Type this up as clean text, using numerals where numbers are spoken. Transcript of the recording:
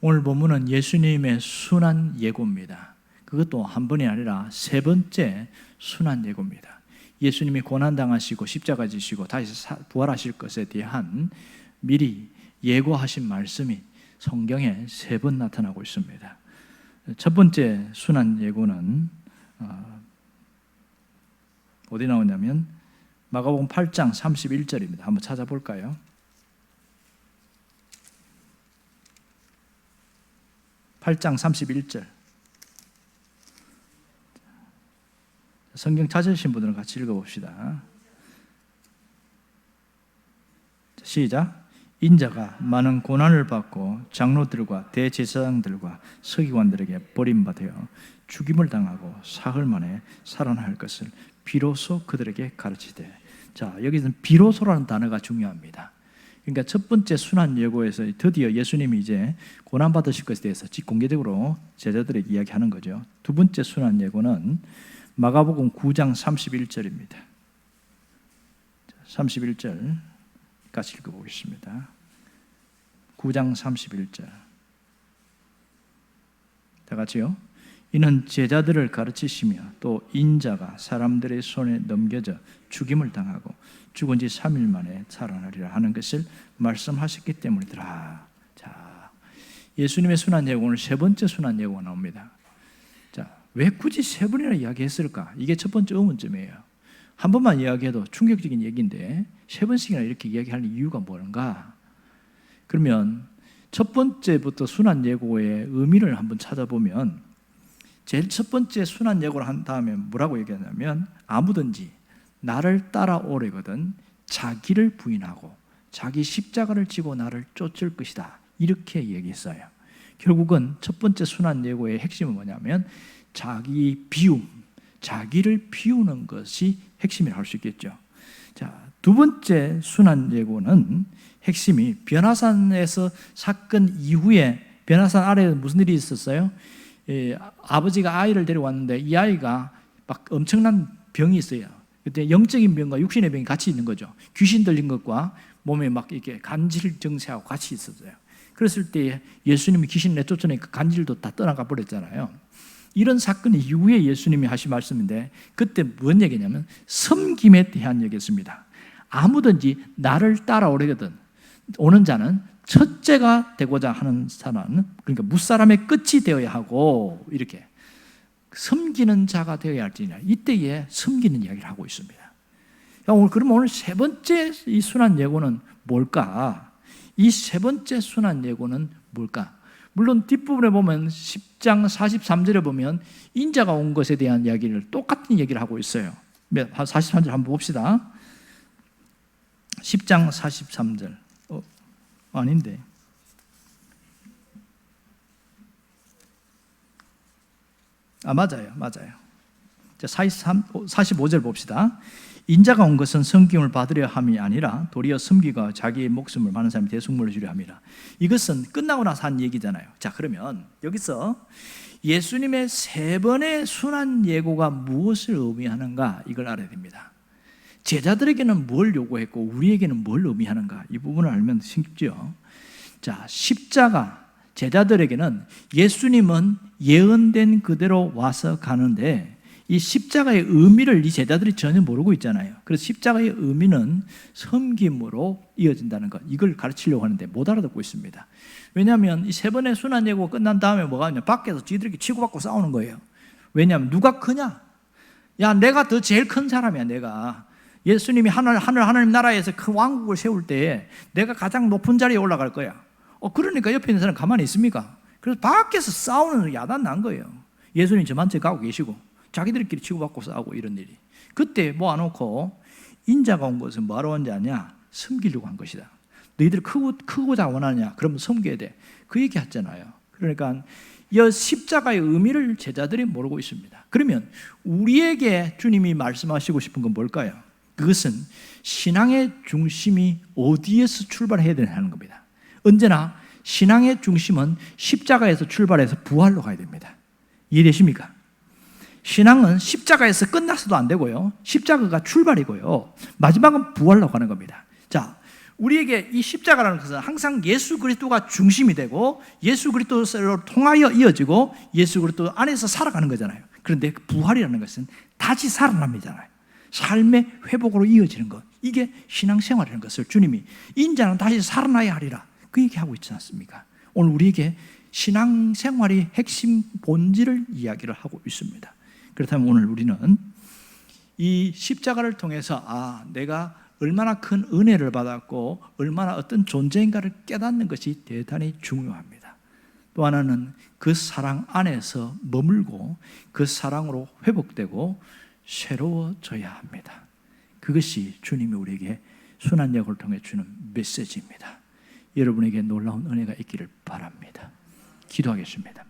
오늘 본문은 예수님의 순환 예고입니다. 그것도 한 번이 아니라 세 번째 순환 예고입니다. 예수님이 고난당하시고 십자가 지시고 다시 부활하실 것에 대한 미리 예고하신 말씀이 성경에 세 번 나타나고 있습니다. 첫 번째 순환 예고는 어디 나오냐면 마가복음 8장 31절입니다. 한번 찾아볼까요? (8장 31절) 성경 찾으신 분들은 같이 읽어봅시다. 시작. 인자가 많은 고난을 받고 장로들과 대제사장들과 서기관들에게 버림받아 죽임을 당하고 사흘 만에 살아날 것을 비로소 그들에게 가르치되. 자, 여기서는 비로소라는 단어가 중요합니다. 그러니까 첫 번째 순환 예고에서 드디어 예수님이 이제 고난 받으실 것에 대해서 공개적으로 제자들에게 이야기하는 거죠. 두 번째 순환 예고는 마가복음 9장 31절입니다. 31절 같이 읽어보겠습니다. 9장 31절 다 같이요. 이는 제자들을 가르치시며 또 인자가 사람들의 손에 넘겨져 죽임을 당하고 죽은 지 3일 만에 살아나리라 하는 것을 말씀하셨기 때문이더라. 자, 예수님의 순환 예고, 오늘 세 번째 순환 예고가 나옵니다. 자, 왜 굳이 세 번이나 이야기했을까? 이게 첫 번째 의문점이에요. 한 번만 이야기해도 충격적인 얘기인데 세 번씩이나 이렇게 이야기할 이유가 뭔가? 그러면 첫 번째부터 순환 예고의 의미를 한번 찾아보면 제일 첫 번째 순환 예고를 한 다음에 뭐라고 얘기하냐면 아무든지 나를 따라오려거든 자기를 부인하고 자기 십자가를 지고 나를 쫓을 것이다. 이렇게 얘기했어요. 결국은 첫 번째 순환 예고의 핵심은 뭐냐면 자기 비움, 자기를 비우는 것이 핵심이라고 할 수 있겠죠. 자, 두 번째 순환 예고는 핵심이 변화산에서 사건 이후에 변화산 아래에 무슨 일이 있었어요? 아버지가 아이를 데려왔는데 이 아이가 막 엄청난 병이 있어요. 그때 영적인 병과 육신의 병이 같이 있는 거죠. 귀신 들린 것과 몸에 막 이렇게 간질 증세하고 같이 있었어요. 그랬을 때 예수님이 귀신 내쫓으니까 간질도 다 떠나가 버렸잖아요. 이런 사건 이후에 예수님이 하신 말씀인데 그때 뭔 얘기냐면 섬김에 대한 얘기였습니다. 아무든지 나를 따라오려거든 오는 자는 첫째가 되고자 하는 사람은 그러니까 무사람의 끝이 되어야 하고 이렇게 섬기는 자가 되어야 할지냐 이때에 섬기는 이야기를 하고 있습니다. 그럼 오늘 세 번째 이 순환 예고는 뭘까? 이 세 번째 순환 예고는 뭘까? 물론 뒷부분에 보면 10장 43절에 보면 인자가 온 것에 대한 이야기를 똑같은 얘기를 하고 있어요. 43절 한번 봅시다. 10장 43절 아닌데 맞아요. 자, 45절 봅시다. 인자가 온 것은 섬김을 받으려 함이 아니라 도리어 섬기가 자기의 목숨을 많은 사람이 대속물로 주려 함이라. 이것은 끝나고 나서 한 얘기잖아요. 자, 그러면 여기서 예수님의 세 번의 순환 예고가 무엇을 의미하는가 이걸 알아야 됩니다. 제자들에게는 뭘 요구했고 우리에게는 뭘 의미하는가 이 부분을 알면 쉽죠. 자, 십자가 제자들에게는 예수님은 예언된 그대로 와서 가는데 이 십자가의 의미를 이 제자들이 전혀 모르고 있잖아요. 그래서 십자가의 의미는 섬김으로 이어진다는 것 이걸 가르치려고 하는데 못 알아듣고 있습니다. 왜냐하면 이 세 번의 순환 예고가 끝난 다음에 뭐가 있냐 밖에서 지들끼리 치고받고 싸우는 거예요. 왜냐하면 누가 크냐? 야, 내가 더 제일 큰 사람이야. 내가 예수님이 하나님 나라에서 큰 왕국을 세울 때 내가 가장 높은 자리에 올라갈 거야. 그러니까 옆에 있는 사람 가만히 있습니까? 그래서 밖에서 싸우는 야단 난 거예요. 예수님 저만 저 가고 계시고 자기들끼리 치고받고 싸우고 이런 일이. 그때 모아놓고 인자가 온 것은 뭐하러 온지 아냐? 섬기려고 한 것이다. 너희들 크고자 원하냐? 그러면 섬겨야 돼. 그 얘기 했잖아요. 그러니까 이 십자가의 의미를 제자들이 모르고 있습니다. 그러면 우리에게 주님이 말씀하시고 싶은 건 뭘까요? 그것은 신앙의 중심이 어디에서 출발해야 되는 겁니다. 언제나 신앙의 중심은 십자가에서 출발해서 부활로 가야 됩니다. 이해되십니까? 신앙은 십자가에서 끝나서도 안 되고요. 십자가가 출발이고요. 마지막은 부활로 가는 겁니다. 자, 우리에게 이 십자가라는 것은 항상 예수 그리스도가 중심이 되고 예수 그리스도로 통하여 이어지고 예수 그리스도 안에서 살아가는 거잖아요. 그런데 부활이라는 것은 다시 살아남이잖아요. 삶의 회복으로 이어지는 것, 이게 신앙생활이라는 것을 주님이 인자는 다시 살아나야 하리라 그 얘기하고 있지 않습니까? 오늘 우리에게 신앙생활의 핵심 본질을 이야기를 하고 있습니다. 그렇다면 오늘 우리는 이 십자가를 통해서 내가 얼마나 큰 은혜를 받았고 얼마나 어떤 존재인가를 깨닫는 것이 대단히 중요합니다. 또 하나는 그 사랑 안에서 머물고 그 사랑으로 회복되고 새로워져야 합니다. 그것이 주님이 우리에게 순환역을 통해 주는 메시지입니다. 여러분에게 놀라운 은혜가 있기를 바랍니다. 기도하겠습니다.